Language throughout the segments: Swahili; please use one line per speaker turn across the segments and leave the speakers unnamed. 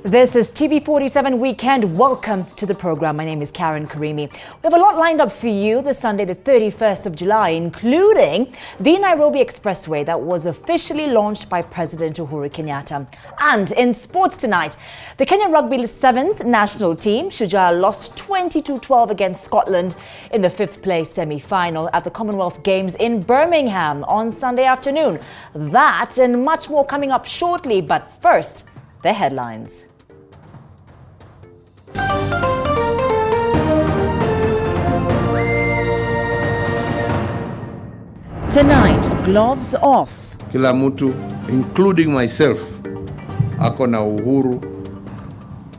This is TV47 Weekend. Welcome to the program. My name is Karen Karimi. We have a lot lined up for you this Sunday, the 31st of July, including the Nairobi Expressway that was officially launched by President Uhuru Kenyatta. And in sports tonight, the Kenya Rugby Sevens national team, Shujaa, lost 20-12 against Scotland in the 5th place semi-final at the Commonwealth Games in Birmingham on Sunday afternoon. That and much more coming up shortly, but first, the headlines. Tonight, gloves off.
Kila mtu, including myself, ako na uhuru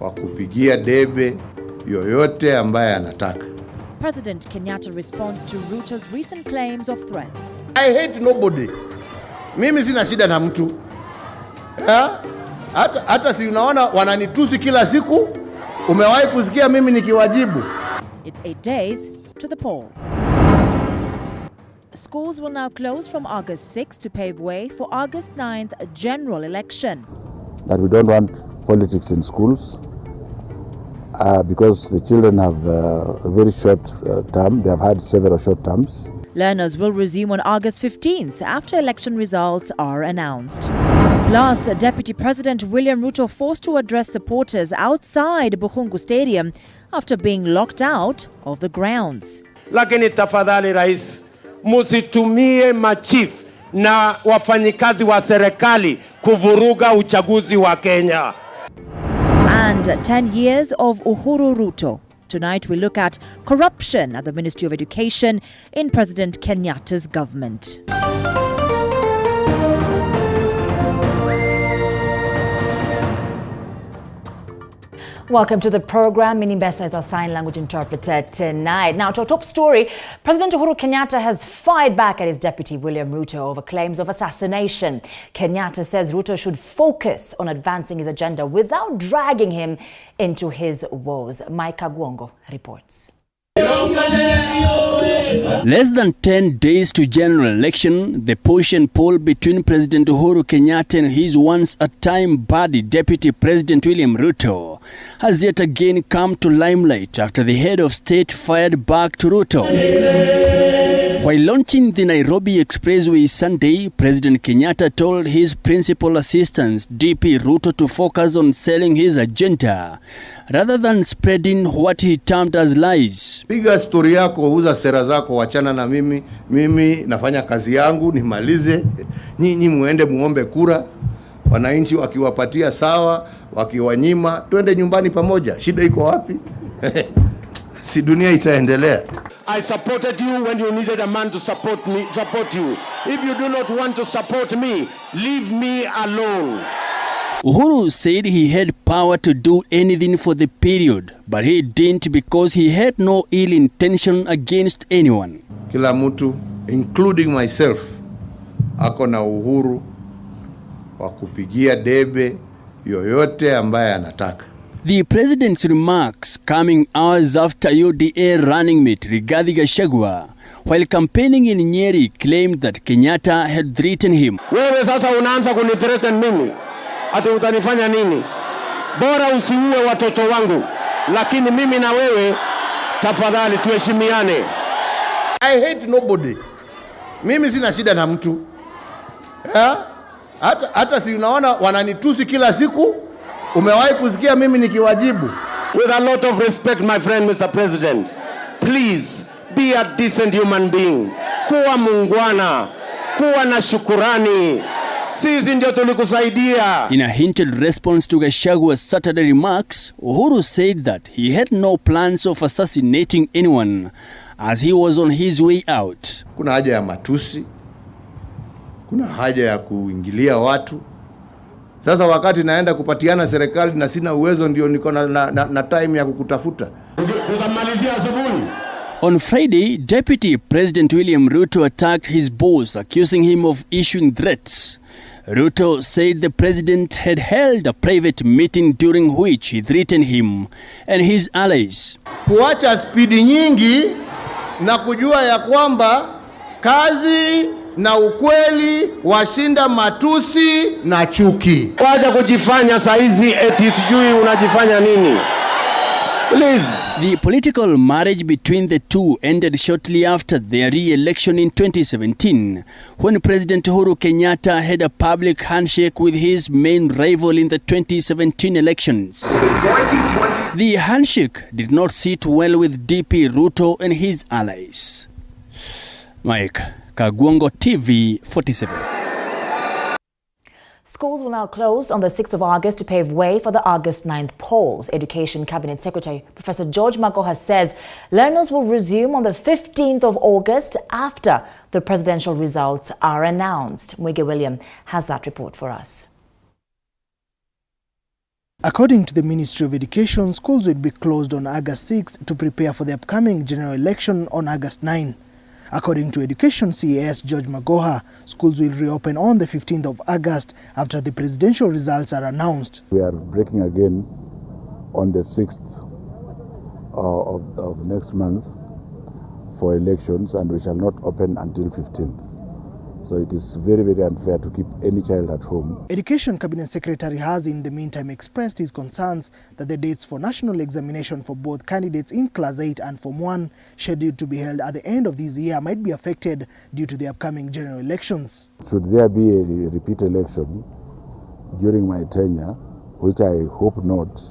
wa kupigia debe yoyote ambaye anataka.
President Kenyatta responds to Ruto's recent claims of threats.
I hate nobody. Mimi sina shida na mtu. Hata si unaona wananitusi kila siku. Umewahi kusikia mimi nikiwajibu?
It's 8 days to the polls. Schools will now close from August 6th to pave way for August 9th general election.
That we don't want politics in schools because the children have a very short term. They have had several short terms.
Learners will resume on August 15th after election results are announced. Plus, Deputy President William Ruto forced to address supporters outside Bukhungu Stadium after being locked out of the grounds.
Lakini tafadhali rais, musitumie machief na wafanyikazi wa serikali kuvuruga uchaguzi wa Kenya.
And 10 years of Uhuru Ruto. Tonight we look at corruption at the Ministry of Education in President Kenyatta's government. Welcome to the program. Minimbesa is our sign language interpreter tonight. Now, to our top story, President Uhuru Kenyatta has fired back at his deputy William Ruto over claims of assassination. Kenyatta says Ruto should focus on advancing his agenda without dragging him into his woes. Micah Gwongo reports.
Less than 10 days to general election, the push and pull between President Uhuru Kenyatta and his once-a-time buddy Deputy President William Ruto has yet again come to limelight after the head of state fired back to Ruto. While launching the Nairobi Expressway Sunday, President Kenyatta told his principal assistant DP Ruto to focus on selling his agenda rather than spreading what he termed as lies.
Piga story yako, uza sera zako, wachana na mimi. Mimi nafanya kazi yangu, nimalize. Nyinyi muende muombe kura. Wananchi wakiwapatia sawa, wakiwanyima, twende nyumbani pamoja. Shida iko wapi? Si dunia itaendelea.
I supported you when you needed a man to support you. If you do not want to support me, leave me alone.
Uhuru said he had power to do anything for the period, but he didn't because he had no ill intention against anyone.
Kila mtu, including myself, ako na uhuru wa kupigia debe yoyote ambaye anataka.
The president's remarks coming hours after UDA running mate Rigathi Gachagua, while campaigning in Nyeri, claimed that Kenyatta had threatened him.
Wewe sasa unaanza kunithreaten mimi. Ati utanifanya nini? Bora usiue watoto wangu. Lakini mimi na wewe tafadhali tuheshimiane.
I hate nobody. Mimi sina shida na mtu. Hata si unaona wananitusi kila siku. Umewahi kusikia mimi nikiwajibu?
With a lot of respect, my friend, Mr. President, please be a decent human being. Kuwa mungwana, kuwa na shukurani. Sisi ndio tulikusaidia.
In a hinted response to Gachagua's Saturday remarks, Uhuru said that he had no plans of assassinating anyone as he was on his way out.
Kuna haja ya matusi. Kuna haja ya kuingilia watu. Sasa wakati naenda kupatiana serikali na sina uwezo, ndio niko na time ya kukutafuta.
On Friday, Deputy President William Ruto attacked his boss, accusing him of issuing threats. Ruto said the president had held a private meeting during which he threatened him and his allies.
Kuacha spidi nyingi na kujua ya kwamba kazi na ukweli washinda matusi na chuki.
Wacha kujifanya saizi eti sijui unajifanya nini. Please.
The political marriage between the two ended shortly after their re-election in 2017, when President Uhuru Kenyatta had a public handshake with his main rival in the 2017 elections. The handshake did not sit well with DP Ruto and his allies. Mike Kagwongo, TV 47.
Schools will now close on the 6th of August to pave way for the August 9th polls. Education Cabinet Secretary Professor George Magoha says learners will resume on the 15th of August after the presidential results are announced. Mwige William has that report for us.
According to the Ministry of Education, schools will be closed on August 6th to prepare for the upcoming general election on August 9. According to Education CAS George Magoha, schools will reopen on the 15th of August after the presidential results are announced.
We are breaking again on the 6th of next month for elections, and we shall not open until 15th. So it is very, very unfair to keep any child at home.
Education Cabinet Secretary has in the meantime expressed his concerns that the dates for national examination for both candidates in Class 8 and Form 1 scheduled to be held at the end of this year might be affected due to the upcoming general elections.
Should there be a repeat election during my tenure, which I hope not,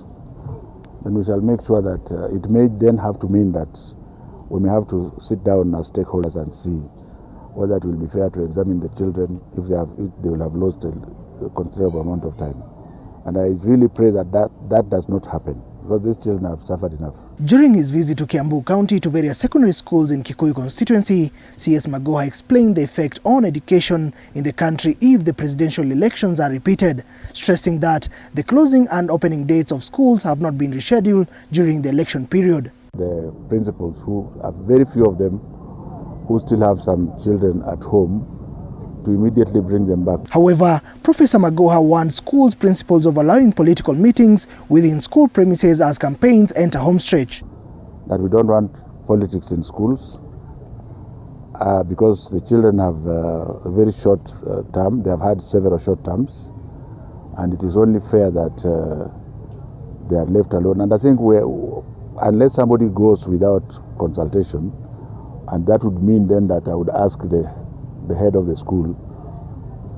then we shall make sure that it may then have to mean that we may have to sit down as stakeholders and see whether it will be fair to examine the children if they will have lost a considerable amount of time. And I really pray that that does not happen, because these children have suffered enough.
During his visit to Kiambu County to various secondary schools in Kikuyu constituency, CS Magoha explained the effect on education in the country if the presidential elections are repeated, stressing that the closing and opening dates of schools have not been rescheduled during the election period.
The principals, who are very few of them, who still have some children at home, to immediately bring them back.
However, Professor Magoha warned schools principals of allowing political meetings within school premises as campaigns enter home stretch.
That we don't want politics in schools because the children have a very short term. They have had several short terms, and it is only fair that they are left alone. And I think unless somebody goes without consultation, and that would mean then that I would ask the head of the school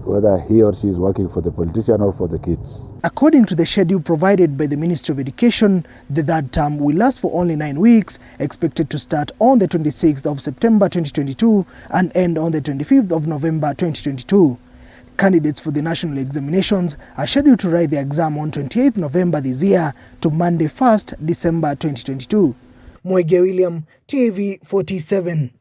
whether he or she is working for the politician or for the kids.
According to the schedule provided by the Ministry of Education, the third term will last for only 9 weeks, expected to start on the 26th of September 2022 and end on the 25th of November 2022. Candidates for the national examinations are scheduled to write the exam on 28th November this year to Monday 1st December 2022. Mwige William, TV 47.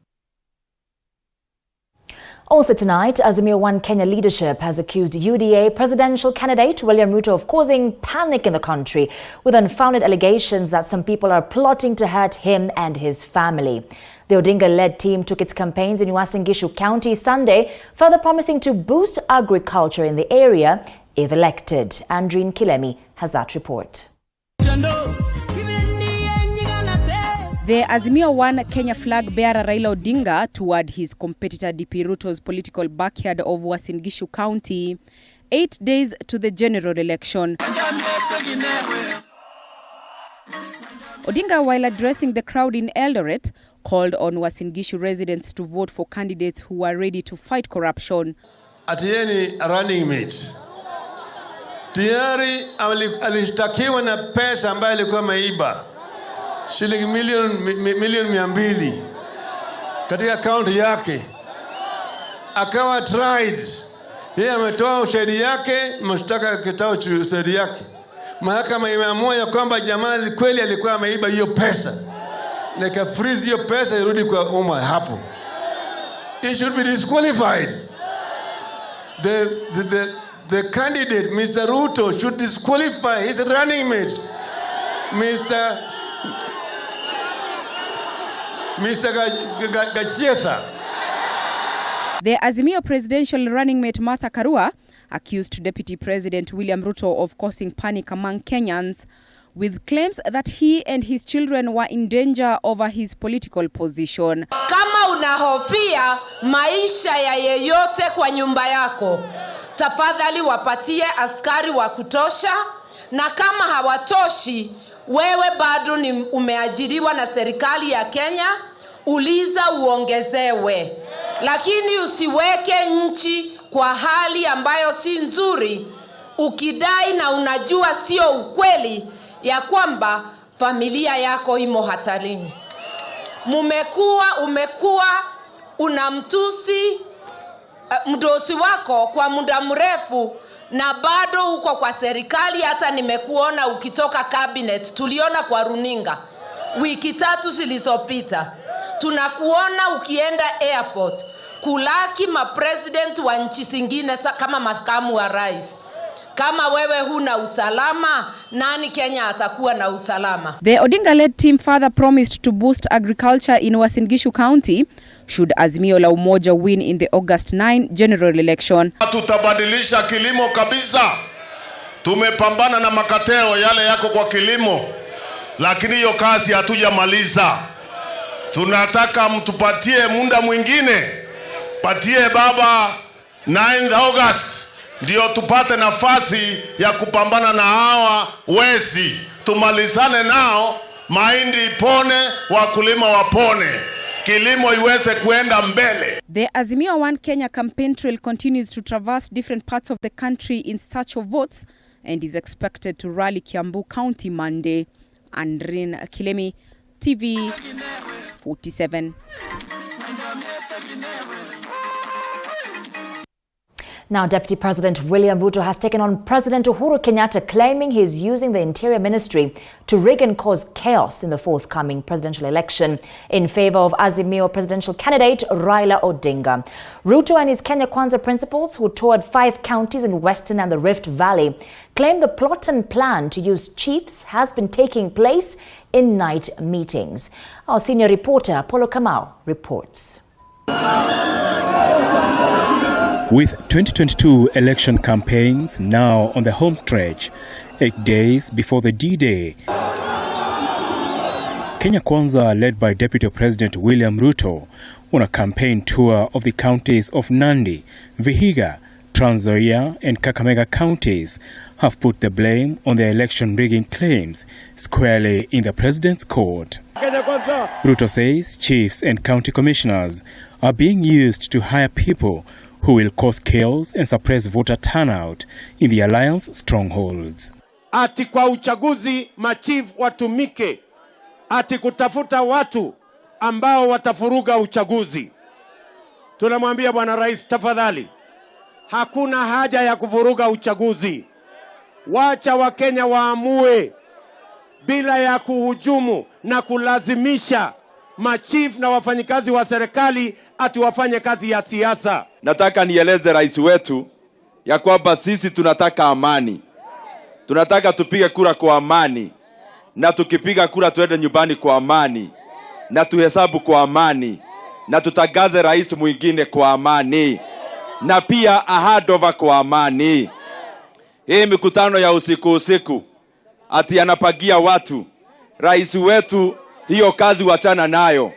Also tonight, Azimio One Kenya leadership has accused UDA presidential candidate William Ruto of causing panic in the country with unfounded allegations that some people are plotting to hurt him and his family. The Odinga-led team took its campaigns in Uasin Gishu County Sunday, further promising to boost agriculture in the area if elected. Andreen Kilemi has that report.
The Azimio One Kenya flag bearer Raila Odinga toured his competitor DP Ruto's political backyard of Uasin Gishu County 8 days to the general election. Odinga, while addressing the crowd in Eldoret, called on Uasin Gishu residents to vote for candidates who are ready to fight corruption.
Atieni running mate. Tayari alishtakiwa na pesa ambayo alikuwa ameiba. Shilingi milioni 200 katika akaunti yake. Akawa tried. Yeye ametoa ushahidi yake, mshtaka kitao ushahidi yake. Mahakama imeamua ya kwamba jamaa kweli alikuwa ameiba hiyo pesa. Na ka freeze hiyo pesa irudi kwa umma hapo. He should be disqualified. The candidate, Mr. Ruto, should disqualify his running mate, Mr. Gachietha.
The Azimio presidential running mate Martha Karua accused Deputy President William Ruto of causing panic among Kenyans with claims that he and his children were in danger over his political position.
Kama unahofia maisha ya yeyote kwa nyumba yako, tafadhali wapatie askari wa kutosha, na kama hawatoshi, wewe bado ni umeajiriwa na serikali ya Kenya, uliza uongezewe. Lakini usiweke nchi kwa hali ambayo si nzuri, ukidai na unajua sio ukweli ya kwamba familia yako imo hatarini. Umekuwa unamtusi mdosi wako kwa muda mrefu, na bado uko kwa serikali. Hata nimekuona ukitoka cabinet, tuliona kwa runinga wiki 3 zilizopita. Tunakuona ukienda airport kulaki mapresident wa nchi zingine kama makamu wa rais. Kama wewe huna usalama, nani Kenya atakuwa na usalama?
The Odinga-led team further promised to boost agriculture in Uasin Gishu County should Azimio la Umoja win in the August 9 general election.
Tutabadilisha kilimo kabisa. Tumepambana na makateo yale yako kwa kilimo, lakini hiyo kazi hatujamaliza. Tunataka mtupatie muda mwingine. Patie baba 9 August. Ndio tupate nafasi ya kupambana na hawa wezi. Tumalizane nao, mahindi ipone, wakulima wapone. Kilimo iweze kuenda mbele.
The Azimio One Kenya campaign trail continues to traverse different parts of the country in search of votes and is expected to rally Kiambu County Monday. Andrin Kilemi, TV 47.
Now, Deputy President William Ruto has taken on President Uhuru Kenyatta, claiming he's using the Interior Ministry to rig and cause chaos in the forthcoming presidential election in favor of Azimio presidential candidate Raila Odinga. Ruto and his Kenya Kwanza principals, who toured 5 counties in Western and the Rift Valley, claim the plot and plan to use chiefs has been taking place in night meetings. Our senior reporter, Polo Kamau, reports.
With 2022 election campaigns now on the home stretch, 8 days before the D-Day, Kenya Kwanza, led by Deputy President William Ruto, on a campaign tour of the counties of Nandi, Vihiga, Trans Nzoia and Kakamega counties, have put the blame on the election rigging claims squarely in the president's court. Ruto says chiefs and county commissioners are being used to hire people who will cause chaos and suppress voter turnout in the alliance strongholds.
Ati kwa uchaguzi machief watumike, ati kutafuta watu ambao watafuruga uchaguzi. Tunamwambia Bwana Rais, tafadhali, hakuna haja ya kuvuruga uchaguzi. Wacha Wakenya waamue bila ya kuhujumu na kulazimisha machief na wafanyikazi wa serikali ati wafanye kazi ya siasa.
Nataka nieleze rais wetu ya kwamba sisi tunataka amani. Tunataka tupige kura kwa amani, na tukipiga kura tuende nyumbani kwa amani, na tuhesabu kwa amani, na tutangaze rais mwingine kwa amani, na pia ahadova kwa amani. Hii mikutano ya usiku ati anapagia watu, rais wetu, hiyo kazi wachana nayo.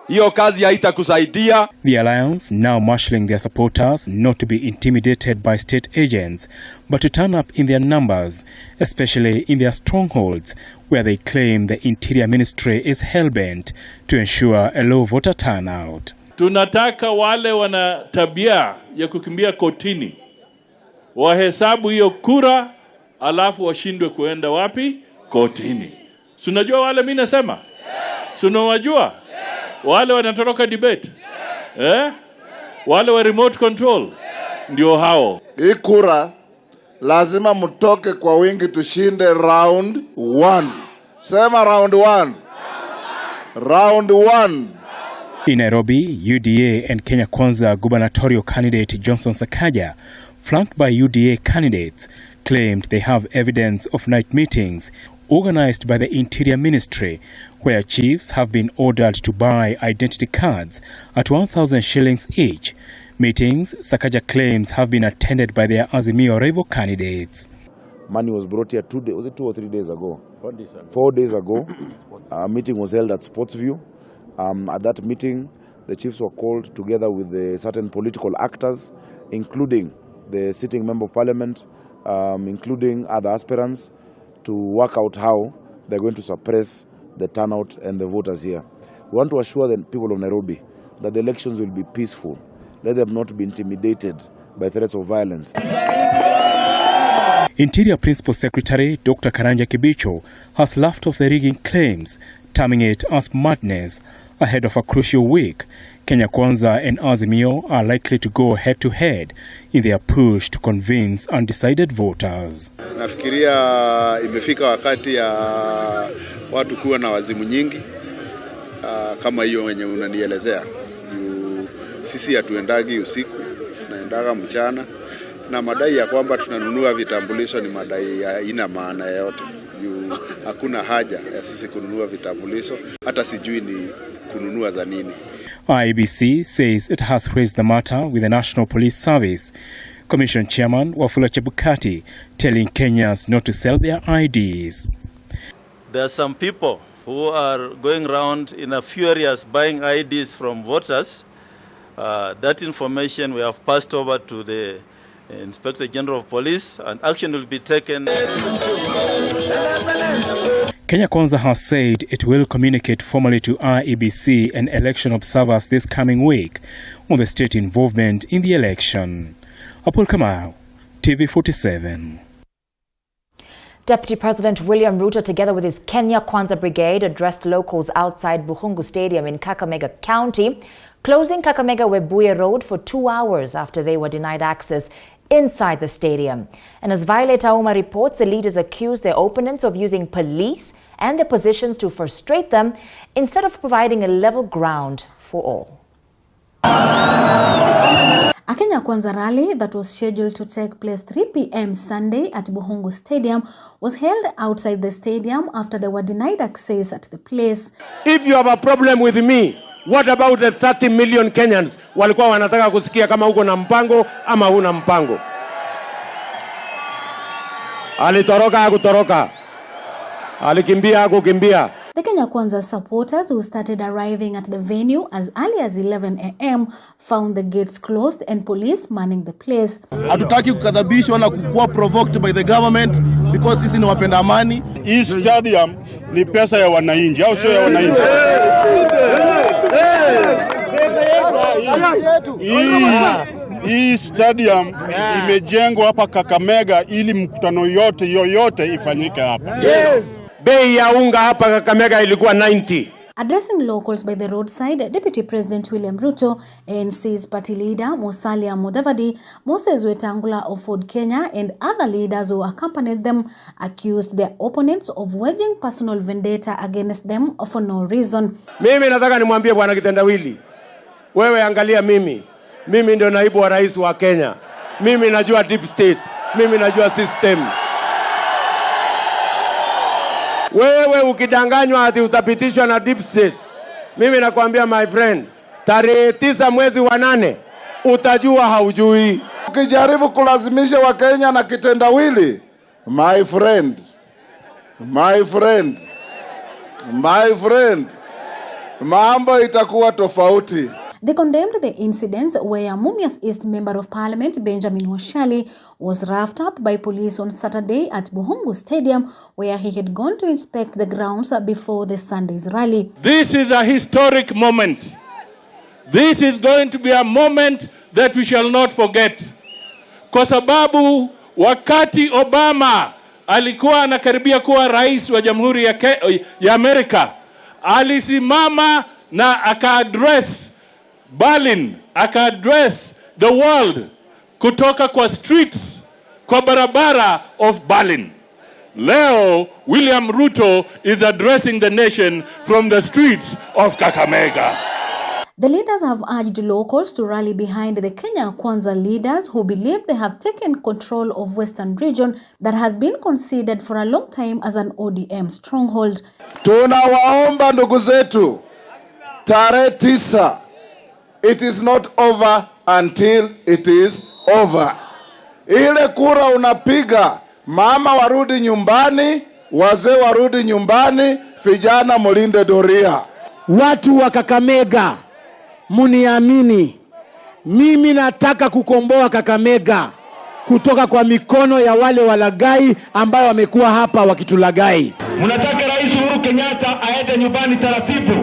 Hiyo kazi haitakusaidia.
The alliance now marshalling their supporters not to be intimidated by state agents, but to turn up in their numbers, especially in their strongholds, where they claim the Interior Ministry is hell-bent to ensure a low voter turnout.
Tunataka wale wana tabia ya kukimbia kotini wahesabu hiyo kura, alafu washindwe kuenda wapi? Kotini. Unajua wale mimi nasema? Unawajua? Wale wanatoroka debate. Wale wa remote control ndio hao.
Hii kura lazima mtoke kwa wingi tushinde round 1. Sema round 1. Round 1.
In Nairobi, UDA and Kenya Kwanza gubernatorial candidate Johnson Sakaja, flanked by UDA candidates, claimed they have evidence of night meetings organized by the Interior Ministry, where chiefs have been ordered to buy identity cards at 1,000 shillings each. Meetings, Sakaja claims, have been attended by their Azimio rival candidates.
Money was brought here 2 days, was it 2 or 3 days ago? 4 days ago. 4 days ago. A meeting was held at Sportsview. At that meeting, The chiefs were called together with the certain political actors, including the sitting member of parliament, including other aspirants, to work out how they're going to suppress the turnout and the voters here. We want to assure the people of Nairobi that the elections will be peaceful. Let them not be intimidated by threats of violence.
Interior Principal Secretary Dr. Karanja Kibicho has laughed off the rigging claims, terming it as madness. Ahead of a crucial week, Kenya Kwanza and Azimio are likely to go head-to-head in their push to convince undecided voters.
Nafikiria imefika wakati ya watu kuwa na wazimu nyingi kama hiyo wenye unanielezea. Sisi hatuendagi usiku, tunaendaga mchana, na madai ya kwamba tunanunua vitambulisho ni madai ya ina maana yote. Hakuna haja ya sisi kununua vitambulisho, hata sijui ni kununua za nini.
IEBC says it has raised the matter with the National Police Service. Commission Chairman Wafula Chebukati telling Kenyans not to sell their IDs.
There are some people who are going around in a few areas buying IDs from voters. That information we have passed over to the Inspector General of Police, and action will be taken.
Kenya Kwanza has said it will communicate formally to IEBC and election observers this coming week on the state involvement in the election. Apol Kamau, TV47.
Deputy President William Ruto, together with his Kenya Kwanza Brigade, addressed locals outside Buhungu Stadium in Kakamega County, closing Kakamega Webuye Road for 2 hours after they were denied access inside the stadium. And as Violet Auma reports, the leaders accused their opponents of using police and their positions to frustrate them instead of providing a level ground for all.
A Kenya Kwanza rally that was scheduled to take place 3 p.m. Sunday at Buhungu Stadium was held outside the stadium after they were denied access at the place.
If you have a problem with me, what about the 30 million Kenyans walikuwa wanataka kusikia kama uko na mpango ama huna mpango? Alitoroka hakutoroka. Alikimbia hakukimbia.
The Kenya Kwanza supporters who started arriving at the venue as early as 11 a.m. found the gates closed and police manning the place.
Hatutaki kukadhabishwa na kukuwa provoked by the government because sisi ni wapenda amani.
Hii stadium ni pesa ya wananchi au sio ya wananchi? Hii stadium imejengwa hapa Kakamega ili mkutano yoyote ifanyike hapa.
Bei ya unga hapa Kakamega ilikuwa 90.
Addressing locals by the roadside, Deputy President William Ruto, ANC's party leader Musalia Mudavadi, Moses Wetangula of Ford Kenya and other leaders who accompanied them accused their opponents of waging personal vendetta against them for no reason.
Mimi nataka nimwambie bwana Kitendawili, wewe angalia mimi ndio naibu wa rais wa Kenya. Mimi najua deep state, mimi najua system. Wewe ukidanganywa ati utapitishwa na deep state, mimi nakwambia my friend, tarehe 9 mwezi wa 8 utajua haujui.
Ukijaribu kulazimisha wa Kenya na kitendawili, my friend, mambo itakuwa tofauti.
They condemned the incidents where Mumias East Member of Parliament Benjamin Washali was roughed up by police on Saturday at Buhungu Stadium, where he had gone to inspect the grounds before the Sunday's rally.
This is a historic moment. This is going to be a moment that we shall not forget. Kwa sababu wakati Obama alikuwa anakaribia kuwa rais wa Jamhuri ya Amerika, alisimama na aka-address Berlin, aka-address the world kutoka kwa streets, kwa barabara of Berlin. Leo William Ruto is addressing the nation from the streets of Kakamega.
The leaders have urged locals to rally behind the Kenya Kwanza leaders who believe they have taken control of Western region that has been considered for a long time as an ODM stronghold.
Tunawaomba ndugu zetu, tarehe 9, it is not over until it is over. Ile kura unapiga, mama warudi nyumbani, wazee warudi nyumbani, vijana mulinde doria.
Watu wa Kakamega,
muniamini, mimi nataka kukomboa Kakamega kutoka kwa mikono ya wale walagai ambao wamekuwa hapa wakitulagai.
Mnataka Rais Uhuru Kenyatta aende nyumbani taratibu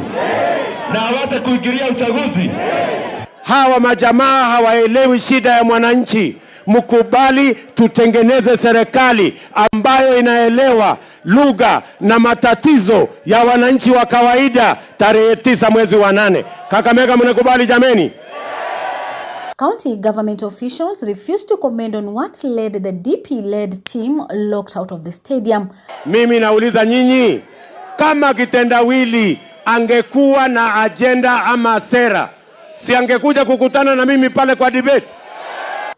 na aweze kuingilia uchaguzi.
Hawa majamaa hawaelewi shida ya mwananchi. Mkubali tutengeneze serikali ambayo inaelewa lugha na matatizo ya wananchi wa kawaida. Tarehe 9 mwezi wa 8. Kakamega, mnakubali jameni?
County government officials refused to comment on what led the DP-led team locked out of the stadium.
Mimi nauliza nyinyi, kama kitendawili angekuwa na agenda ama sera, si angekuja kukutana na mimi pale kwa debate?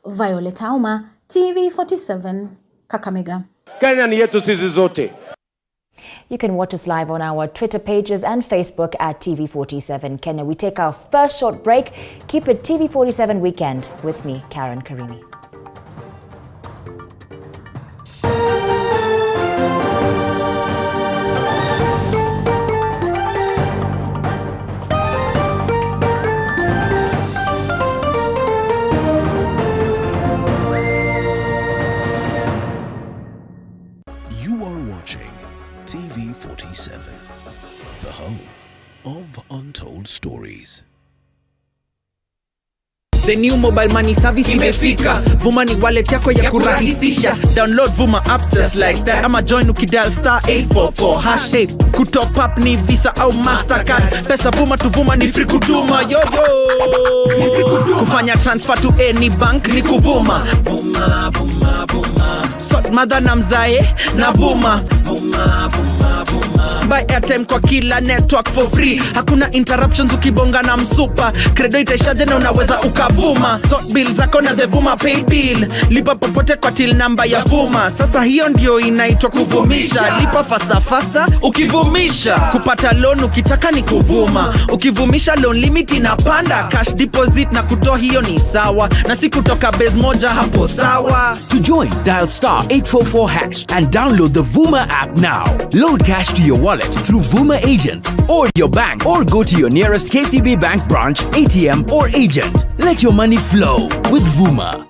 Violet Auma, TV47, Kakamega.
Kenya ni yetu sisi zote.
You can watch us live on our Twitter pages and Facebook at TV47 Kenya. We take our first short break. Keep it TV47 Weekend with me, Karen Karimi.
You are watching TV47, the home of untold stories.
The new mobile money service imefika. Vuma ni wallet yako ya kurahisisha. Download Vuma app just like that. Ama join ukidial *844#. Kutop up ni Visa au Mastercard. Pesa Vuma tu Vuma ni free kutuma. Yo yo. Kufanya transfer to any bank ni kuvuma. Vuma Vuma Vuma. Sort mother na mzae na Vuma. Vuma Vuma Vuma. Buy airtime kwa kila network for free. Hakuna interruptions ukibonga na msupa. Credo itaishaje na unaweza ukavuma. Sort bill zako na the Vuma pay bill. Lipa popote kwa till number ya Vuma. Sasa hiyo ndio inaitwa kuvumisha. Lipa faster ukivumisha. Kupata loan ukitaka ni kuvuma. Ukivumisha loan limit inapanda. Cash deposit na kutoa hiyo ni sawa. Na si kutoka base moja hapo sawa.
To join, dial *844# and download the Vuma app now. Load cash to your wallet through Vuma agents or your bank, or go to your nearest KCB Bank branch, ATM or agent. Let your money flow with Vuma.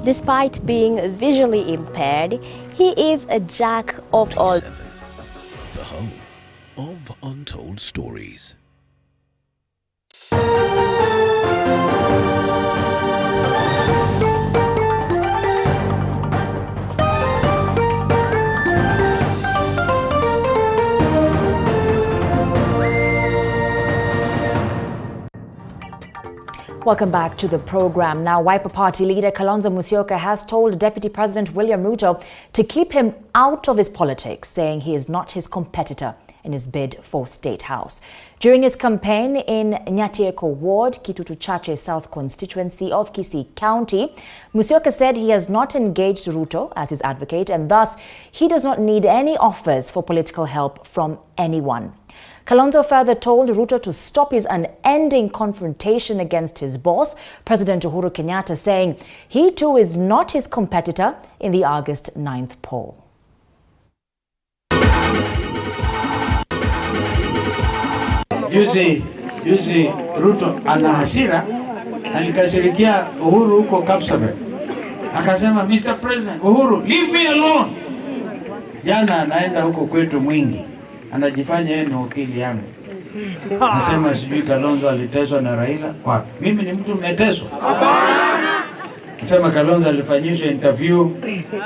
Despite being visually impaired, he is a jack of all.
The home of untold stories.
Welcome back to the program. Now, Wiper Party leader Kalonzo Musyoka has told Deputy President William Ruto to keep him out of his politics, saying he is not his competitor in his bid for State House. During his campaign in Nyatieko Ward, Kitutu Chache South constituency of Kisii County, Musyoka said he has not engaged Ruto as his advocate and thus he does not need any offers for political help from anyone. Kalonzo further told Ruto to stop his unending confrontation against his boss, President Uhuru Kenyatta, saying he too is not his competitor in the August 9th poll.
Juzi Ruto ana hasira, alikasirikia Uhuru huko Kapsabet. Akasema, Mr. President, Uhuru, leave me alone. Jana anaenda huko kwetu Mwingi. Anajifanya yeye ni wakili yangu. Nasema sijui Kalonzo aliteswa na Raila. Wapi? Mimi ni mtu mmeteswa? Nasema Kalonzo alifanyishwa interview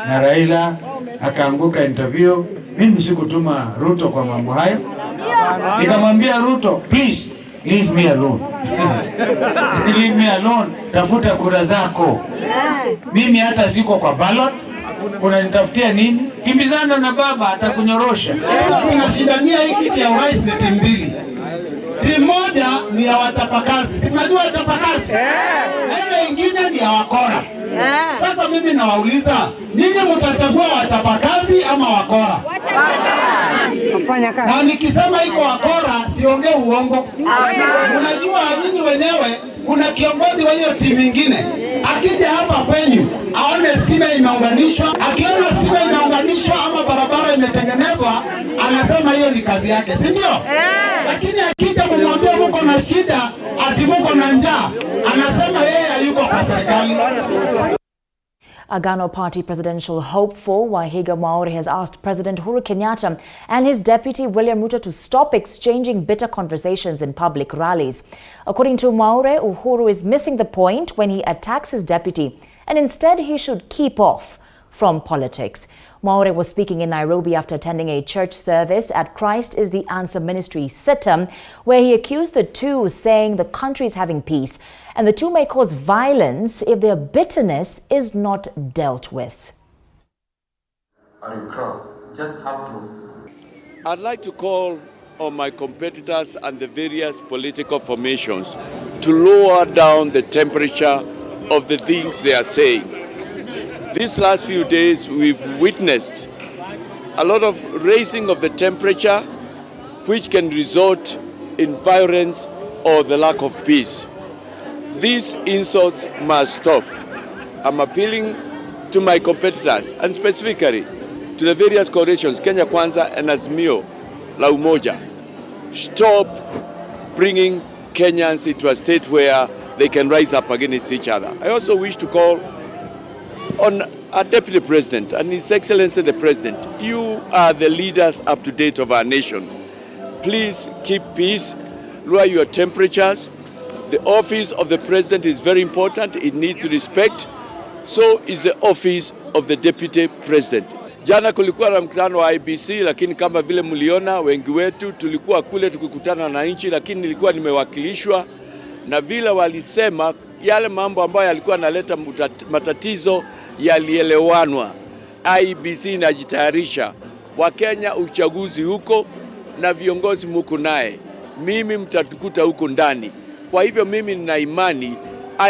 na Raila, akaanguka interview. Mimi sikutuma Ruto kwa mambo hayo. Nikamwambia Ruto, please leave me alone. Leave me alone. Tafuta kura zako. Mimi hata siko kwa ballot. Unanitafutia nini? Kimbizana na baba atakunyorosha.
Tunashindania hii kiti ya urais ni timu mbili. Timu moja ni ya wachapakazi. Si mnajua wachapakazi? Na ile ingine ni ya wakora. Sasa mimi nawauliza, nyinyi mtachagua wachapakazi ama wakora? Na nikisema iko wakora, siongee uongo. Unajua nyinyi wenyewe kuna kiongozi wa hiyo timu nyingine akija hapa kwenyu aone stima imeongezeka imeunganishwa. Akiona stima imeunganishwa ama barabara imetengenezwa, anasema hiyo ni kazi yake, si ndio? Lakini akija kumwambia mko na shida, ati mko na njaa, anasema yeye hayuko kwa serikali.
Agano Party presidential hopeful Wahiga Mwaure has asked President Uhuru Kenyatta and his deputy William Ruto to stop exchanging bitter conversations in public rallies. According to Mwaure, Uhuru is missing the point when he attacks his deputy, and instead he should keep off from politics. Mwaure was speaking in Nairobi after attending a church service at Christ is the Answer Ministry Sitam, where he accused the two, saying the country is having peace and the two may cause violence if their bitterness is not dealt with.
Are you cross? Just have to.
I'd like to call on my competitors and the various political formations to lower down the temperature of the things they are saying. These last few days, we've witnessed a lot of raising of the temperature, which can result in violence or the lack of peace. These insults must stop. I'm appealing to my competitors and specifically to the various coalitions, Kenya Kwanza and Azimio la Umoja. Stop bringing Kenyans into a state where they can rise up against each other. I also wish to call on our Deputy President and His Excellency the President. You are the leaders up to date of our nation. Please keep peace, lower your temperatures. The office of the President is very important. It needs respect. So is the office of the Deputy President. Jana kulikuwa na mkutano wa IBC, lakini kama vile mliona wengi wetu tulikuwa kule tukikutana na nchi, lakini nilikuwa nimewakilishwa na vile walisema yale mambo ambayo yalikuwa yanaleta matatizo yalielewanwa. IBC inajitayarisha. Wakenya uchaguzi huko na viongozi mko naye. Mimi mtatukuta huko ndani. Kwa hivyo mimi nina imani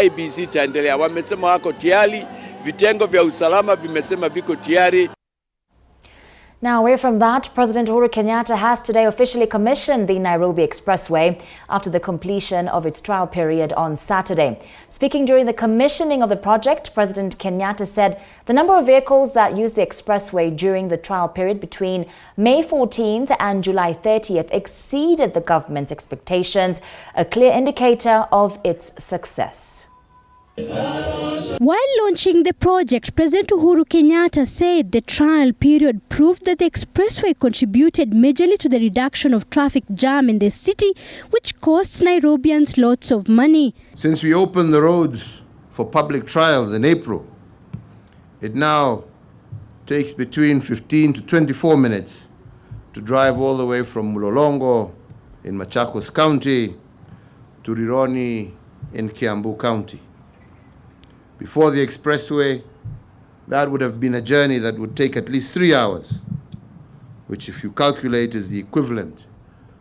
IBC itaendelea. Wamesema wako tayari, vitengo vya usalama vimesema viko tayari.
Now, away from that, President Uhuru Kenyatta has today officially commissioned the Nairobi Expressway after the completion of its trial period on Saturday. Speaking during the commissioning of the project, President Kenyatta said the number of vehicles that use the expressway during the trial period between May 14th and July 30th exceeded the government's expectations, a clear indicator of its success.
While launching the project, President Uhuru Kenyatta said the trial period proved that the expressway contributed majorly to the reduction of traffic jam in the city, which costs Nairobians lots of money.
Since we opened the roads for public trials in April, it now takes between 15 to 24 minutes to drive all the way from Mlolongo in Machakos County to Rironi in Kiambu County. Before the expressway, that would have been a journey that would take at least 3 hours, which if you calculate is the equivalent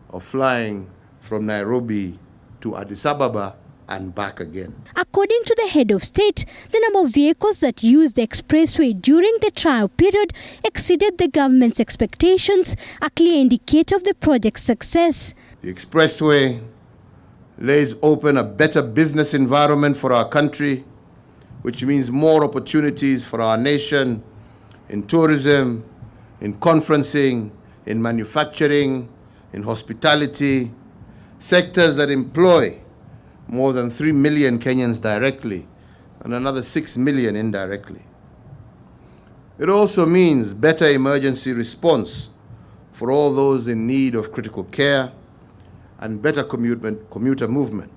of flying from Nairobi to Addis Ababa and back again.
According to the head of state, the number of vehicles that used the expressway during the trial period exceeded the government's expectations, a clear indicator of the project's success.
The expressway lays open a better business environment for our country, which means more opportunities for our nation in tourism, in conferencing, in manufacturing, in hospitality, sectors that employ more than 3 million Kenyans directly and another 6 million indirectly. It also means better emergency response for all those in need of critical care and better commuter movement.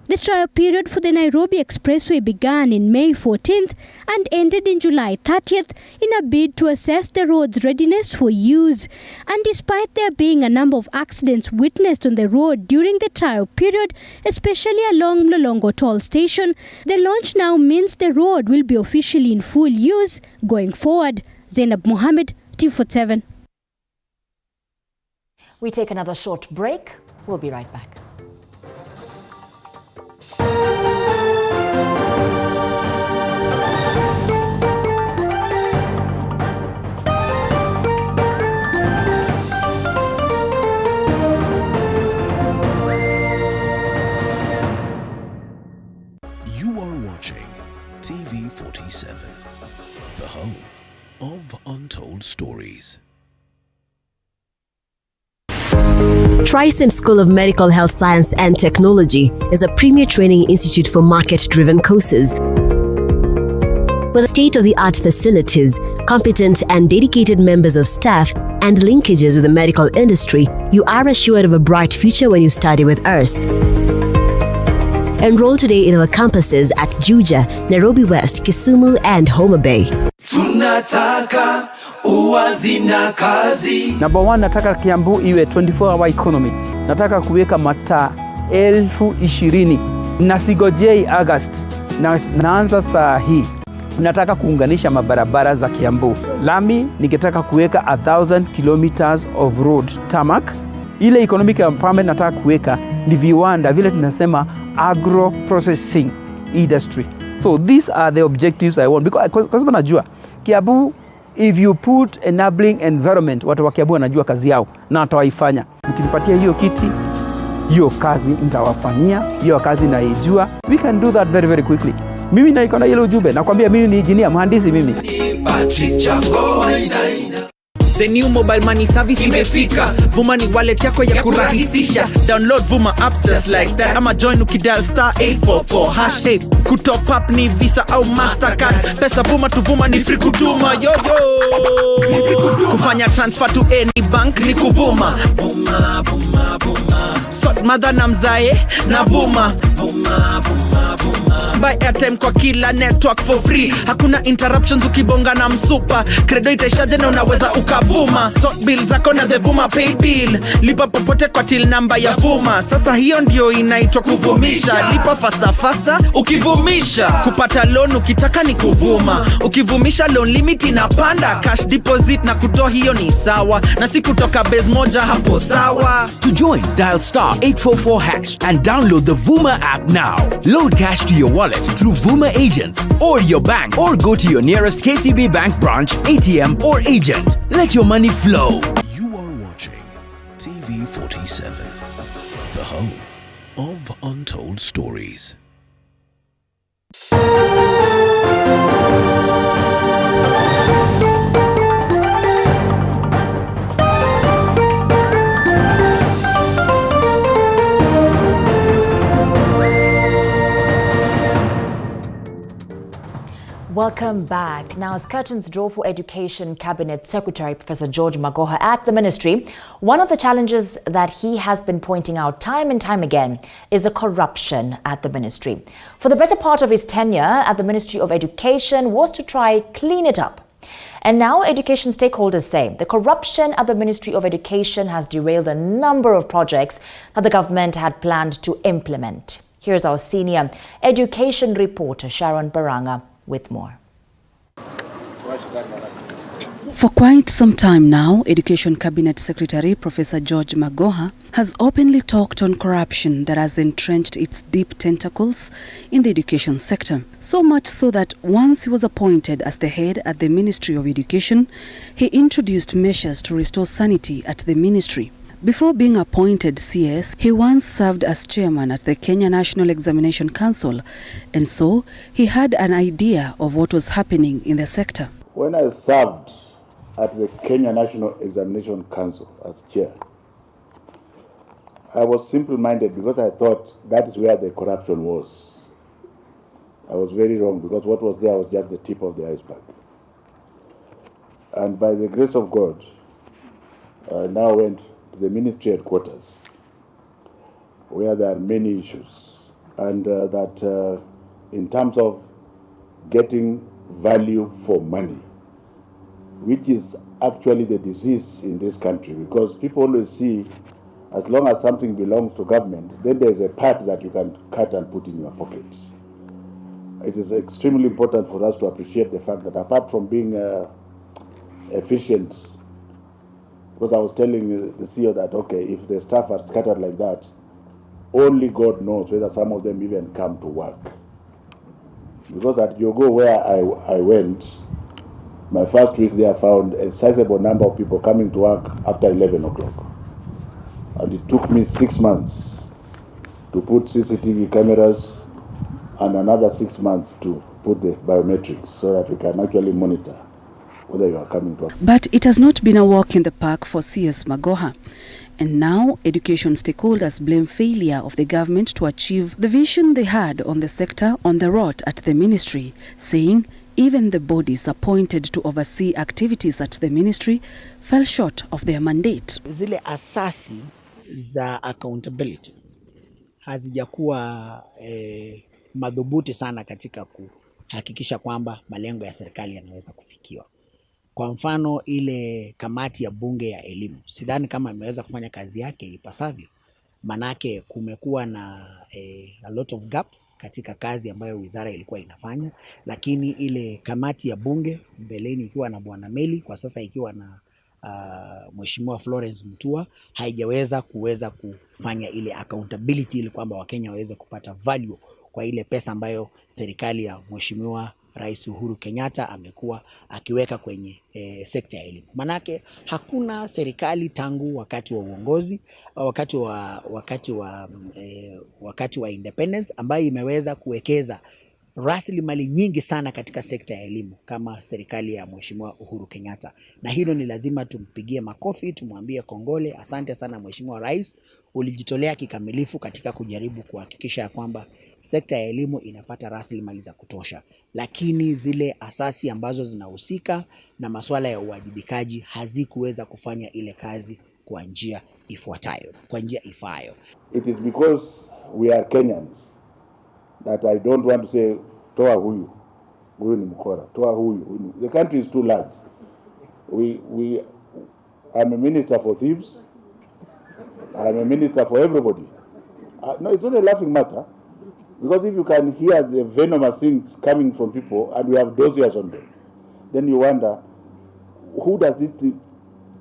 The trial period for the Nairobi Expressway began in May 14th and ended in July 30th in a bid to assess the road's readiness for use. And despite there being a number of accidents witnessed on the road during the trial period, especially along Mlolongo Toll Station, the launch now means the road will be officially in full use going forward. Zainab Mohammed, TV47.
We take another short break. We'll be right back.
You are watching TV47, the home of untold stories.
Tricent School of Medical Health Science and Technology is a premier training institute for market-driven courses. With state-of-the-art facilities, competent and dedicated members of staff, and linkages with the medical industry, you are assured of a bright future when you study with us. Enroll today in our campuses at Juja, Nairobi West, Kisumu, and Homa Bay.
Tunataka uwazi na kazi.
Number one, nataka Kiambu iwe 24-hour economy. Nataka kuweka mataa 20,000 na sigojei August. Naanza saa hii. Nataka kuunganisha mabarabara za Kiambu. Lami ningetaka kuweka 1,000 kilometers of road tarmac. Ile economic empowerment nataka kuweka ni viwanda vile tunasema agro processing industry. So these are the objectives I want because sababu najua Kiambu, if you put enabling environment, watu wa Kiambu wanajua kazi yao na watawaifanya. Mkinipatia hiyo kiti, hiyo kazi nitawafanyia, hiyo kazi naijua. We can do that very very quickly. Mimi na iko na ile ujumbe, nakwambia mimi ni engineer, mhandisi mimi.
The new mobile money service imefika. Vuma ni wallet yako ya kurahisisha. Download Vuma app just like that. Ama join ukidial *844 #. Kutop up ni Visa au Mastercard. Pesa Vuma tu Vuma ni free kutuma. Yo yo. Ni free kutuma. Kufanya transfer to any bank ni kuvuma. Vuma Vuma Vuma. Sort mother na mzae na Vuma. Vuma Vuma Vuma. Buy airtime kwa kila network for free. Hakuna interruptions ukibonga na msupa. Credo itaishaje na unaweza ukavuma. Sort bill zako na the Vuma pay bill. Lipa popote kwa till number ya Vuma. Sasa hiyo ndio inaitwa kuvumisha. Lipa faster ukivumisha. Kupata loan ukitaka ni kuvuma. Ukivumisha loan limit inapanda. Cash deposit na kutoa hiyo ni sawa. Na si kutoka base moja hapo sawa.
To join, dial *844 # and download the Vuma app now. Load cash to your wallet through Vuma agents or your bank, or go to your nearest KCB Bank branch, ATM, or agent. Let your money flow.
You are watching TV47, the home of untold stories.
Welcome back. Now, as curtains draw for Education Cabinet Secretary Professor George Magoha at the ministry, one of the challenges that he has been pointing out time and time again is the corruption at the ministry. For the better part of his tenure at the Ministry of Education was to try clean it up. And now education stakeholders say the corruption at the Ministry of Education has derailed a number of projects that the government had planned to implement. Here's our senior education reporter, Sharon Baranga, with more.
For quite some time now, Education Cabinet Secretary Professor George Magoha has openly talked on corruption that has entrenched its deep tentacles in the education sector. So much so that once he was appointed as the head at the Ministry of Education, he introduced measures to restore sanity at the ministry. Before being appointed CS, he once served as chairman at the Kenya National Examination Council, and so he had an idea of what was happening in the sector.
When I served at the Kenya National Examination Council as chair, I was simple-minded because I thought that is where the corruption was. I was very wrong because what was there was just the tip of the iceberg. And by the grace of God, I now went to the ministry headquarters where there are many issues, and that in terms of getting value for money, which is actually the disease in this country, because people always see as long as something belongs to government, then there's a part that you can cut and put in your pocket. It is extremely important for us to appreciate the fact that apart from being efficient, because I was telling the CEO that, okay, if the staff are scattered like that, only God knows whether some of them even come to work. Because at Yogo, where I went, my first week there, I found a sizable number of people coming to work after 11 o'clock. And it took me 6 months to put CCTV cameras and another 6 months to put the biometrics so that we can actually monitor whether you are coming to us.
But it has not been a walk in the park for CS Magoha. And now, education stakeholders blame failure of the government to achieve the vision they had on the sector on the rot at the ministry, saying even the bodies appointed to oversee activities at the ministry fell short of their mandate.
Zile asasi za accountability hazijakuwa madhubuti sana katika kuhakikisha kwamba malengo ya serikali yanaweza kufikiwa. Kwa mfano ile kamati ya bunge ya elimu, sidhani kama imeweza kufanya kazi yake ipasavyo. Manake kumekuwa na a lot of gaps katika kazi ambayo wizara ilikuwa inafanya, lakini ile kamati ya bunge mbeleni ikiwa na Bwana Meli, kwa sasa ikiwa na Mheshimiwa Florence Mutua, haijaweza kufanya ile accountability ili kwamba Wakenya waweze kupata value kwa ile pesa ambayo serikali ya Mheshimiwa Rais Uhuru Kenyatta amekuwa akiweka kwenye sekta ya elimu. Manake hakuna serikali tangu wakati wa uongozi, wakati wa independence ambayo imeweza kuwekeza rasilimali nyingi sana katika sekta ya elimu kama serikali ya Mheshimiwa Uhuru Kenyatta. Na hilo ni lazima tumpigie makofi, tumwambie kongole, asante sana Mheshimiwa Rais, ulijitolea kikamilifu katika kujaribu kuhakikisha ya kwamba sekta ya elimu inapata rasilimali za kutosha. Lakini zile asasi ambazo zinahusika na masuala ya uwajibikaji hazikuweza kufanya ile kazi kwa njia ifuatayo, kwa njia ifaayo.
It is because we are Kenyans that I don't want to say toa huyu ni mkora, toa huyu. The country is too large. I'm a minister for thieves. I'm a minister for everybody. No, it's not a laughing matter. Because if you can hear the venomous things coming from people and we have dossiers on them, then you wonder, who does this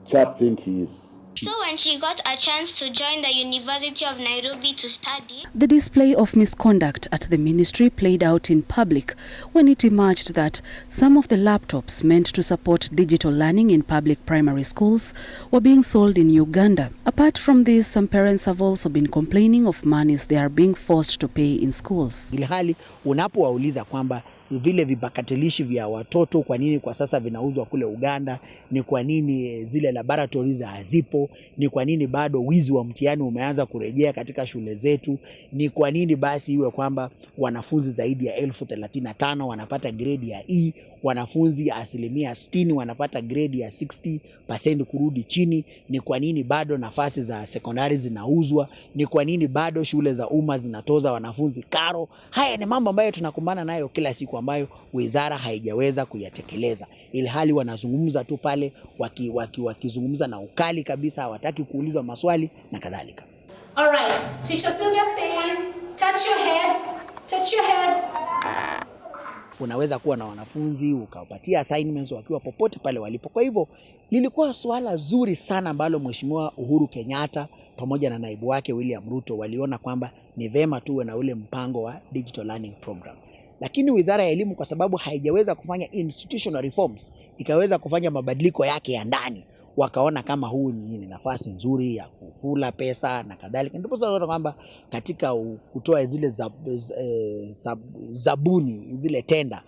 chap think he is?
So when she got a chance to join the University of Nairobi to study,
the display of misconduct at the ministry played out in public when it emerged that some of the laptops meant to support digital learning in public primary schools were being sold in Uganda. Apart from this, some parents have also been complaining of monies they are being forced to pay in schools.
Ilhali unapowauliza kwamba vile vibakatilishi vya watoto kwa nini kwa sasa vinauzwa kule Uganda, ni kwa nini zile laboratories hazipo, ni kwa nini bado wizi wa mtihani umeanza kurejea katika shule zetu, ni kwa nini basi iwe kwamba wanafunzi zaidi ya 35,000 wanapata grade ya E, wanafunzi 60% wanapata grade ya 60% kurudi chini, ni kwa nini bado nafasi za sekondari zinauzwa, ni kwa nini bado shule za umma zinatoza wanafunzi karo. Haya ni mambo ambayo tunakumbana nayo kila siku ambayo wizara haijaweza kuyatekeleza. Ilhali wanazungumza tu pale wakizungumza na ukali kabisa, hawataki kuulizwa maswali na kadhalika.
All right, Teacher Sylvia says, touch your head, touch your head.
Unaweza kuwa na wanafunzi ukawapatia assignments wakiwa popote pale walipo. Kwa hivyo lilikuwa swala zuri sana ambalo Mheshimiwa Uhuru Kenyatta pamoja na naibu wake William Ruto waliona kwamba ni vema tuwe na ule mpango wa digital learning program. Lakini wizara ya elimu kwa sababu haijaweza kufanya institutional reforms, ikaweza kufanya mabadiliko yake ya ndani, wakaona kama huu ni nafasi nzuri ya kukula pesa na kadhalika. Ndipo tunaona kwamba katika kutoa zile zabuni, zile tenda,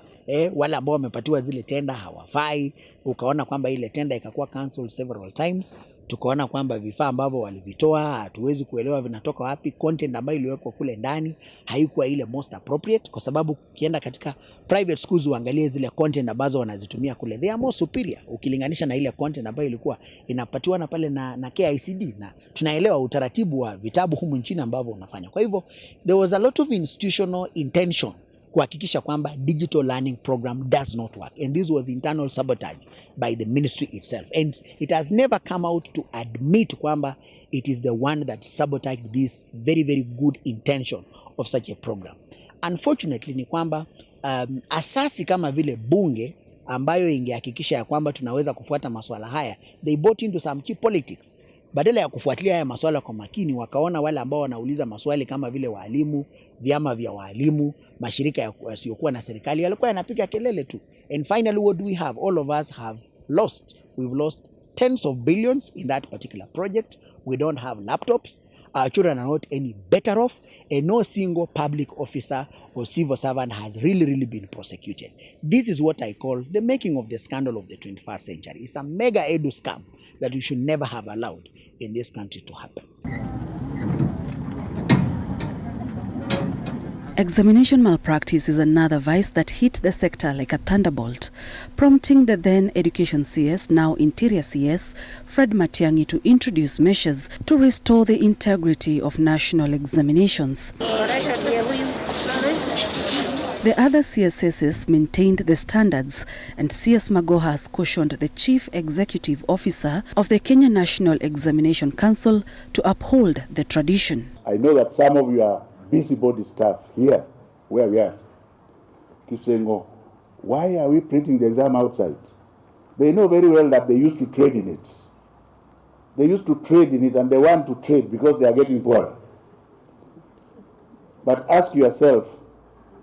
wale ambao wamepatiwa zile tenda hawafai, ukaona kwamba ile tenda ikakuwa cancelled several times. Tukaona kwamba vifaa ambavyo walivitoa hatuwezi kuelewa vinatoka wapi, content ambayo iliwekwa kule ndani haikuwa ile most appropriate, kwa sababu ukienda katika private schools uangalie zile content ambazo wanazitumia kule, they are more superior ukilinganisha na ile content ambayo ilikuwa inapatiwa na pale na KICD, na tunaelewa utaratibu wa vitabu humu nchini ambavyo unafanya. Kwa hivyo there was a lot of institutional intention kuhakikisha kwamba digital learning program does not work, and this was internal sabotage by the ministry itself, and it has never come out to admit kwamba it is the one that sabotaged this very very good intention of such a program. Unfortunately ni kwamba asasi kama vile bunge ambayo ingehakikisha ya kwamba tunaweza kufuata masuala haya, they bought into some cheap politics. Badala ya kufuatilia haya masuala kwa makini, wakaona wale ambao wanauliza maswali kama vile walimu, vyama vya walimu, mashirika yasiyokuwa na serikali yalikuwa yanapiga kelele tu. And finally what do we have? All of us have lost. We've lost tens of billions in that particular project. We don't have laptops. Our children are not any better off, and no single public officer or civil servant has really been prosecuted. This is what I call the making of the scandal of the 21st century. It's a mega edu scam that we should never have allowed in this country to happen.
Examination malpractice is another vice that hit the sector like a thunderbolt, prompting the then Education CS, now Interior CS, Fred Matiang'i, to introduce measures to restore the integrity of national examinations. The other CSSs maintained the standards, and CS Magoha has cautioned the Chief Executive Officer of the Kenya National Examination Council to uphold the tradition.
I know that some of you are busybody staff here, where we are, keep saying, oh, why are we printing the exam outside? They know very well that they used to trade in it. They used to trade in it, and they want to trade because they are getting poorer. But ask yourself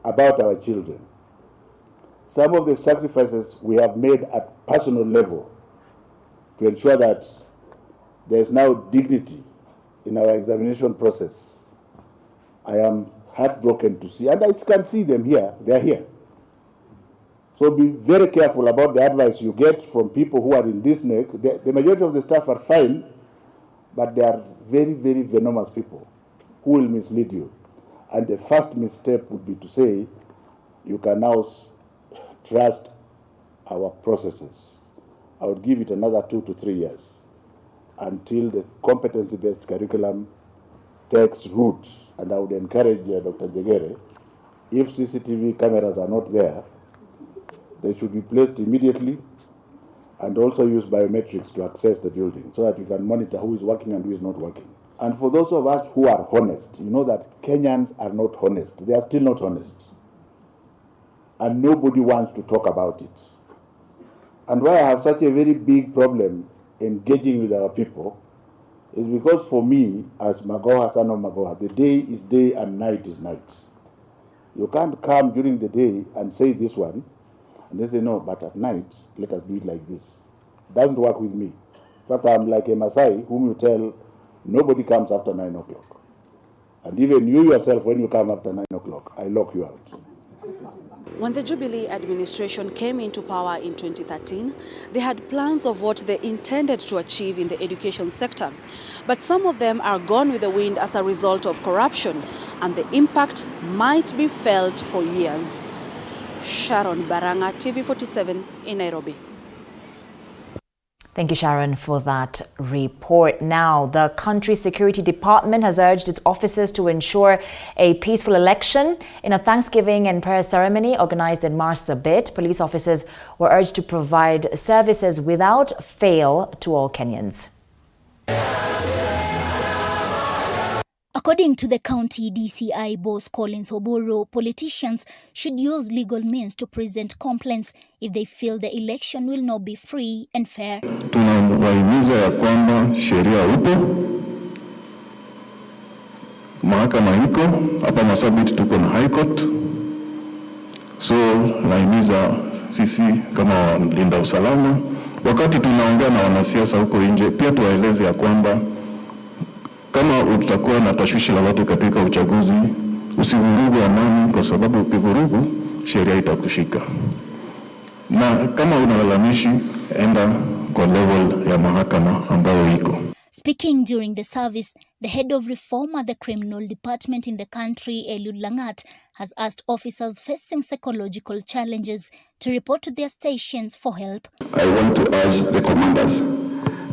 about our children. Some of the sacrifices we have made at personal level to ensure that there is now dignity in our examination process. I am heartbroken to see, and I can see them here, they are here. So be very careful about the advice you get from people who are in this neck. The majority of the staff are fine, but they are very venomous people who will mislead you. And the first misstep would be to say, you can now trust our processes. I would give it another 2 to 3 years until the competency-based curriculum takes root. And I would encourage Dr. Jegere, if CCTV cameras are not there, they should be placed immediately, and also use biometrics to access the building so that we can monitor who is working and who is not working. And for those of us who are honest, you know that Kenyans are not honest. They are still not honest. And nobody wants to talk about it. And why I have such a very big problem engaging with our people is because for me, as Magoha, son of Magoha, the day is day and night is night. You can't come during the day and say this one, and they say, no, but at night, let us do it like this. It doesn't work with me. In fact, I'm like a Maasai whom you tell, nobody comes after 9 o'clock. And even you yourself, when you come after 9 o'clock, I lock you out.
When the Jubilee administration came into power in 2013, they had plans of what they intended to achieve in the education sector. But some of them are gone with the wind as a result of corruption, and the impact might be felt for years. Sharon Baranga, TV47 in Nairobi.
Thank you, Sharon, for that report. Now, the country's security department has urged its officers to ensure a peaceful election. In a Thanksgiving and prayer ceremony organized in Marsabit, police officers were urged to provide services without fail to all Kenyans.
According to the county DCI boss Collins Oburu, politicians should use legal means to present complaints if they feel the election will not be free and fair.
Tunawahimiza ya kwamba sheria upo, mahakama iko, hapa Marsabit tuko na High Court. So nahimiza sisi kama walinda usalama, wakati tunaongea na wanasiasa huko nje, pia tuwaeleze ya kwamba kama utakuwa na tashwishi la watu katika uchaguzi, usivurugu amani, kwa sababu ukivurugu sheria itakushika. Na kama unalalamishi, enda kwa level ya mahakama ambayo iko.
Speaking during the service, the head of reform at the criminal department in the country, Eliud Langat, has asked officers facing psychological challenges to report to their stations for help.
I want to urge the commanders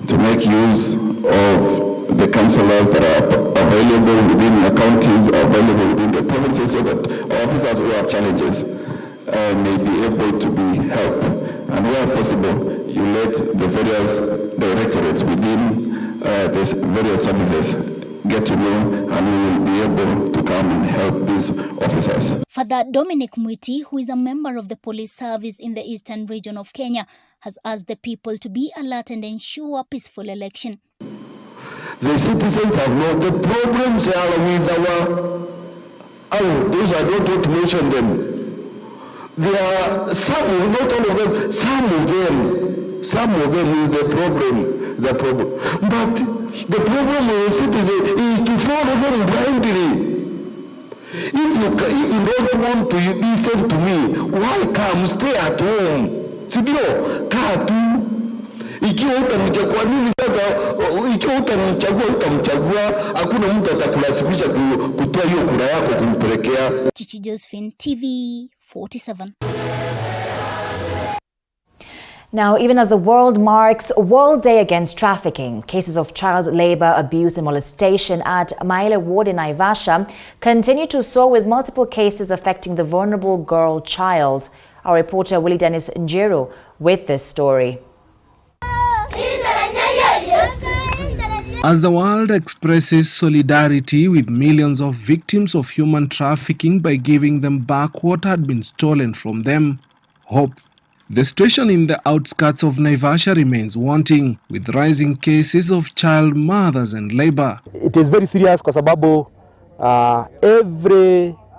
to make use of the councillors that are available within the counties, available within the provinces, so that officers who have challenges may be able to be helped. And where possible, you let the various directorates within the various services get to know, and we will be able to come and help these officers.
Father Dominic Mwiti, who is a member of the police service in the eastern region of Kenya, has asked the people to be alert and ensure a peaceful election.
The citizens have known the problems are with those I don't want to mention them. There are some, not all of them, some of them some of them is the problem. But the problem of a citizen is to follow them blindly. If you don't want to listen to me, why come stay at home? Sidio, kaa tu. Ikiwa utamchagua nini sasa, ikiwa utamchagua, hakuna mtu atakulazimisha kutoa hiyo kura yako kumpelekea.
Chichi Josephine, TV 47.
Now, even as the world marks World Day Against Trafficking, cases of child labor, abuse and molestation at Maila Ward in Naivasha continue to soar, with multiple cases affecting the vulnerable girl child. Our reporter Willie Dennis Njiru with this story.
As the world expresses solidarity with millions of victims of human trafficking by giving them back what had been stolen from them, hope. The situation in the outskirts of Naivasha remains wanting, with rising cases of child murders and labor.
It is very serious kwa sababu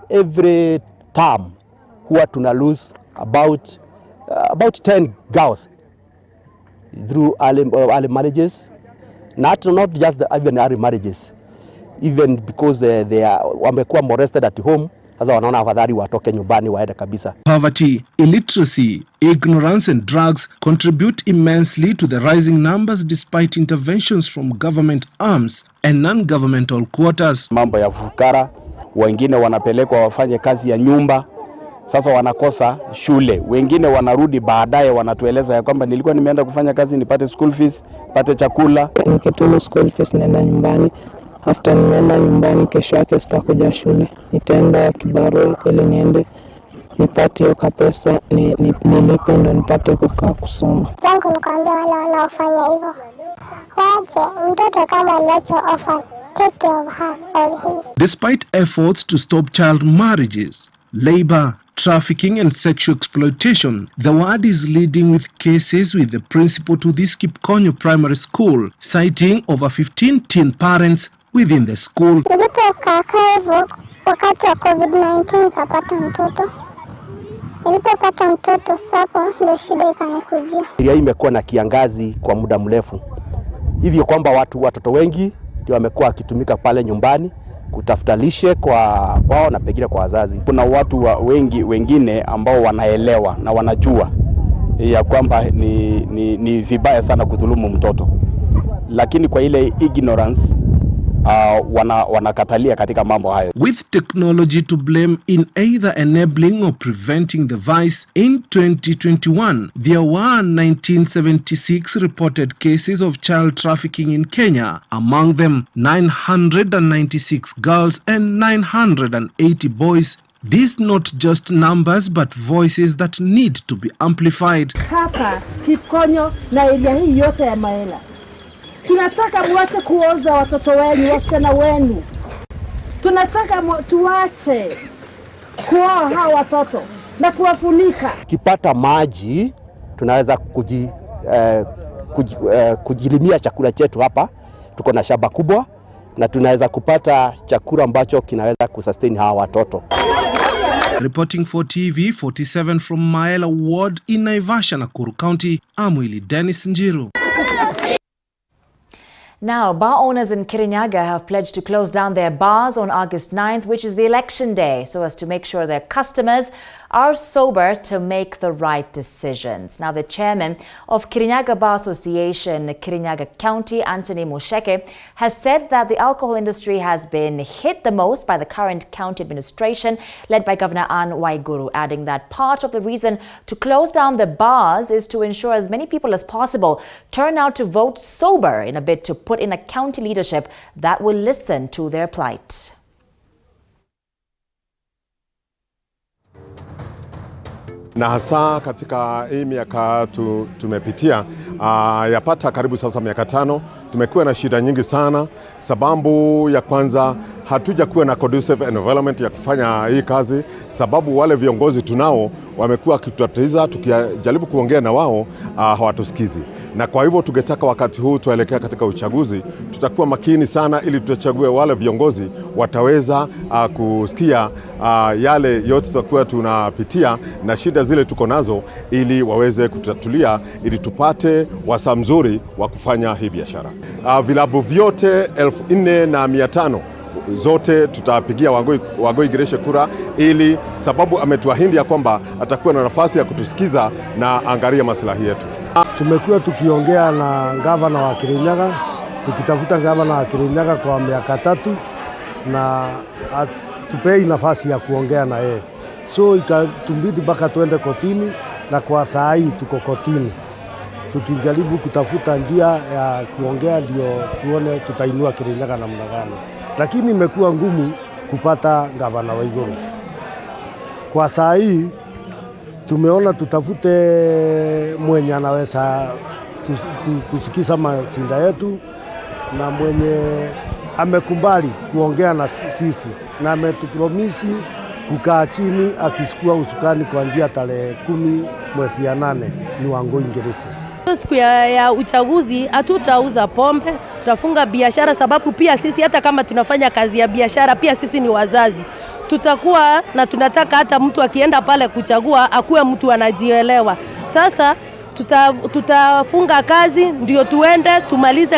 every term huwa tuna lose about 10 girls through early marriages, not just even early marriages, even because they are wamekuwa molested at home. Sasa wanaona afadhali watoke nyumbani waende kabisa.
Poverty, illiteracy, ignorance and drugs contribute immensely to the rising numbers despite interventions from government arms and non-governmental quarters.
Mambo ya fukara, wengine wanapelekwa wafanye kazi ya nyumba, sasa wanakosa shule. Wengine wanarudi baadaye wanatueleza ya kwamba nilikuwa nimeenda kufanya kazi nipate school fees, pate chakula.
Nikituma school fees nenda nyumbani. After nimeenda nyumbani, kesho yake sitakuja shule. Nitaenda kibarua ili niende nipate hiyo pesa nilipe ndo nipate kukaa kusoma.
Yangu nikwambia wale wanaofanya hivyo, waache mtoto kama aliachwa orphan, take care of her or him.
Despite efforts to stop child marriages, labor, trafficking and sexual exploitation, the ward is leading with cases, with the principal to this Kipkonyo Primary School citing over 15 teen parents within the school.
Nilipokaa hivyo wakati wa COVID-19 kapata mtoto. Nilipopata mtoto sapo ndio shida ikanikujia.
Area imekuwa na kiangazi kwa muda mrefu, hivyo kwamba watoto wengi ndio wamekuwa wakitumika pale nyumbani kutafuta lishe kwao na pengine kwa wazazi. Kuna watu wengine ambao wanaelewa na wanajua ya kwamba ni vibaya sana kudhulumu mtoto, lakini kwa ile ignorance wanakatalia katika mambo hayo.
With technology to blame in either enabling or preventing the vice, in 2021 there were 1976 reported cases of child trafficking in Kenya, among them 996 girls and 980 boys. These not just numbers but voices that need to be amplified.
Hapa Kipkonyo na area hii yote ya Maela, tunataka muache kuoza watoto wenu, wasichana wenu. Tunataka tuache kuoa hao watoto na kuwafunika.
Kipata maji tunaweza kujilimia chakula chetu hapa. Tuko na shamba kubwa na tunaweza kupata chakula ambacho kinaweza kusustain hawa watoto.
Reporting for TV 47 from Maela Ward in Naivasha, Nakuru County, I'm Willie Dennis Njiru.
Now, bar owners in Kirinyaga have pledged to close down their bars on August 9th, which is the election day, so as to make sure their customers are sober to make the right decisions. Now, the chairman of Kirinyaga Bar Association, Kirinyaga County, Anthony Mosheke, has said that the alcohol industry has been hit the most by the current county administration led by Governor Anne Waiguru, adding that part of the reason to close down the bars is to ensure as many people as possible turn out to vote sober in a bid to put in a county leadership that will listen to their plight.
Na hasa katika hii miaka tumepitia yapata karibu sasa miaka 5 tumekuwa na shida nyingi sana. Sababu ya kwanza, hatuja kuwa na conducive environment ya kufanya hii kazi, sababu wale viongozi tunao wamekuwa kitutatiza, tukijaribu kuongea na wao hawatusikizi. Na kwa hivyo tungetaka wakati huu tuelekea katika uchaguzi, tutakuwa makini sana ili tuchague wale viongozi wataweza kusikia yale yote tutakuwa tunapitia na shida zile tuko nazo, ili waweze kutatulia, ili tupate wasaa mzuri wa kufanya hii biashara. Vilabu vyote 4,500 zote tutapigia Wangui Girishe kura, ili sababu ametuahidi ya kwamba atakuwa na nafasi ya kutusikiza na angalia maslahi yetu.
Tumekuwa tukiongea na gavana wa Kirinyaga, tukitafuta gavana wa Kirinyaga kwa miaka 3 na tupei nafasi ya kuongea na yeye. So ikatumbidi mpaka tuende kotini, na kwa saa hii tuko kotini tukijaribu kutafuta njia ya kuongea ndio tuone tutainua Kirinyaga namna gani. Lakini imekuwa ngumu kupata gavana wa Iguru. Kwa saa hii tumeona tutafute mwenye anaweza kusikiza masinda yetu na mwenye amekumbali kuongea na sisi, na ametupromisi kukaa chini akisukua usukani kuanzia tarehe 10 mwezi ya 8 ni Wangui Girishe.
Siku ya uchaguzi hatutauza pombe, tutafunga biashara, sababu pia sisi hata kama tunafanya kazi ya biashara pia sisi ni wazazi. Tutakuwa na tunataka hata mtu akienda pale kuchagua akuwe mtu anajielewa. Sasa tutafunga kazi ndio tuende tumalize